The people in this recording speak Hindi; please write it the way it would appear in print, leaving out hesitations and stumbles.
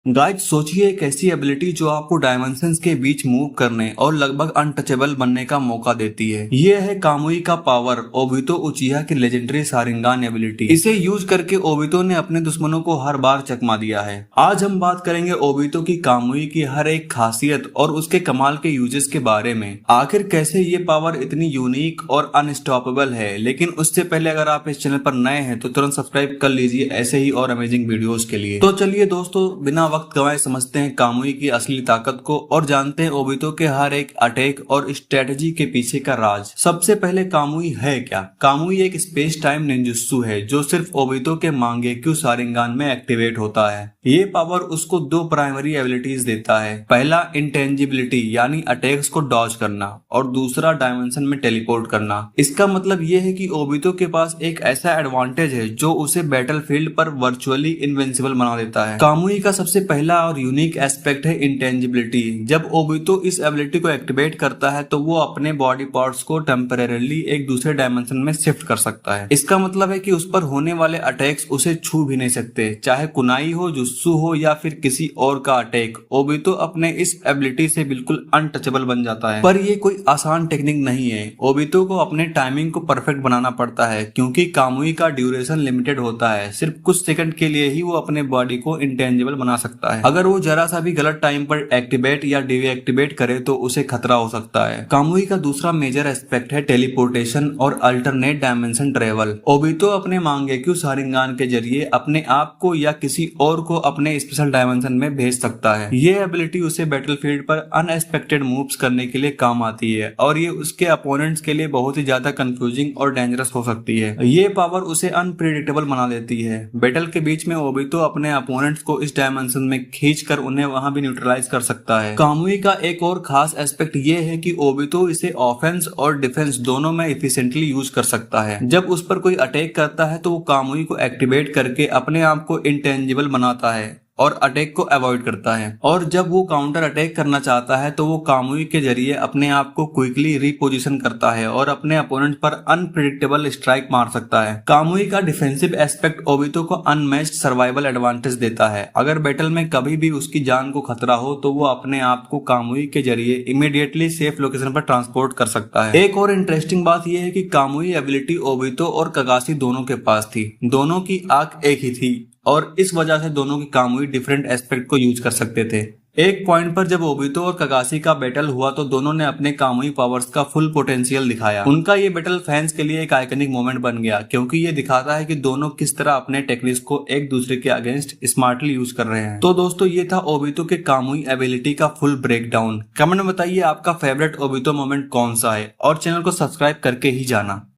गाइस सोचिए एक ऐसी एबिलिटी जो आपको डायमेंशंस के बीच मूव करने और लगभग अनटचेबल बनने का मौका देती है। ये है कामुई का पावर, ओबितो उचिहा की लेजेंडरी शारिंगान एबिलिटी। इसे यूज करके ओबितो ने अपने दुश्मनों को हर बार चकमा दिया है। आज हम बात करेंगे ओबितो की कामुई की हर एक खासियत और उसके कमाल के यूजेस के बारे में। आखिर कैसे ये पावर इतनी यूनिक और अनस्टॉपेबल है। लेकिन उससे पहले अगर आप इस चैनल पर नए हैं तो तुरंत सब्सक्राइब कर लीजिए ऐसे ही और अमेजिंग वीडियोस के लिए। तो चलिए दोस्तों, बिना वक्त गवाए समझते हैं कामुई की असली ताकत को और जानते हैं ओबितो के हर एक अटैक और स्ट्रेटजी के पीछे का राज। सबसे पहले कामुई है क्या? कामुई एक स्पेस टाइम निंजुत्सु है जो सिर्फ ओबितो के मांगेक्यू शारिंगान में एक्टिवेट होता है। ये पावर उसको दो प्राइमरी एबिलिटीज देता है। पहला इंटेंजिबिलिटी यानी अटैक्स को डॉज करना और दूसरा डायमेंशन में टेलीपोर्ट करना। इसका मतलब ये है कि ओबितो के पास एक ऐसा एडवांटेज है जो उसे बैटलफील्ड पर वर्चुअली इनविंसिबल बना देता है। कामुई का सबसे पहला और यूनिक एस्पेक्ट है इंटेंजिबिलिटी। जब ओबितो इस एबिलिटी को एक्टिवेट करता है तो वो अपने बॉडी पार्ट्स को टेम्परेरीली एक दूसरे डायमेंशन में शिफ्ट कर सकता है। इसका मतलब है कि उस पर होने वाले अटैक्स उसे छू भी नहीं सकते, चाहे कुनाई हो, जुत्सु हो या फिर किसी और का अटैक। ओबितो अपने इस एबिलिटी से बिल्कुल अनटचेबल बन जाता है। पर ये कोई आसान टेक्निक नहीं है। ओबितो को अपने टाइमिंग को परफेक्ट बनाना पड़ता है क्योंकि कामुई का ड्यूरेशन लिमिटेड होता है। सिर्फ कुछ सेकंड के लिए ही वो अपने बॉडी को इंटेंजिबल बना सकता है। अगर वो जरा सा भी गलत टाइम पर एक्टिवेट या डीएक्टिवेट करे तो उसे खतरा हो सकता है। कामुई का दूसरा मेजर एस्पेक्ट है टेलीपोर्टेशन और अल्टरनेट डायमेंशन ट्रेवल। ओबितो अपने मांगेक्यू शारिंगान के जरिए अपने आप को या किसी और को अपने स्पेशल डायमेंशन में भेज सकता है। ये एबिलिटी उसे बैटलफील्ड पर अनएक्सपेक्टेड मूव्स करने के लिए काम आती है और ये उसके अपोनेंट्स के लिए बहुत ही ज्यादा कंफ्यूजिंग और डेंजरस हो सकती है। ये पावर उसे अनप्रिडिक्टेबल बना देती है। बैटल के बीच में ओबितो अपने अपोनेंट्स को इस डायमेंशन में खींच कर उन्हें वहां भी न्यूट्रलाइज कर सकता है। कामुई का एक और खास एस्पेक्ट ये है कि ओबितो इसे ऑफेंस और डिफेंस दोनों में इफिशिएंटली यूज कर सकता है। जब उस पर कोई अटैक करता है तो वो कामुई को एक्टिवेट करके अपने आप को इंटेंजिबल बनाता है और अटैक को अवॉइड करता है। और जब वो काउंटर अटैक करना चाहता है तो वो कामुई के जरिए अपने आप को क्विकली रिपोजिशन करता है और अपने अपोनेंट पर अनप्रिडिक्टेबल स्ट्राइक मार सकता है। कामुई का डिफेंसिव एस्पेक्ट ओबितो को अनमैच्ड सर्वाइवल एडवांटेज देता है। अगर बैटल में कभी भी उसकी जान को खतरा हो तो वो अपने आप को कामुई के जरिए इमीडिएटली सेफ लोकेशन पर ट्रांसपोर्ट कर सकता है। एक और इंटरेस्टिंग बात यह है कि कामुई एबिलिटी ओबितो और कगासी दोनों के पास थी। दोनों की आंख एक ही थी और इस वजह से दोनों की कामुई डिफरेंट एस्पेक्ट को यूज कर सकते थे। एक पॉइंट पर जब ओबितो और कगासी का बैटल हुआ तो दोनों ने अपने कामुई पावर्स का फुल पोटेंशियल दिखाया। उनका ये बैटल फैंस के लिए एक आइकनिक मोमेंट बन गया क्योंकि ये दिखाता है कि दोनों किस तरह अपने टेक्निक्स को एक दूसरे के अगेंस्ट स्मार्टली यूज कर रहे हैं। तो दोस्तों, ये था ओबितो के कामुई एबिलिटी का फुल ब्रेकडाउन। कमेंट में बताइए आपका फेवरेट ओबितो मोमेंट कौन सा है और चैनल को सब्सक्राइब करके ही जाना।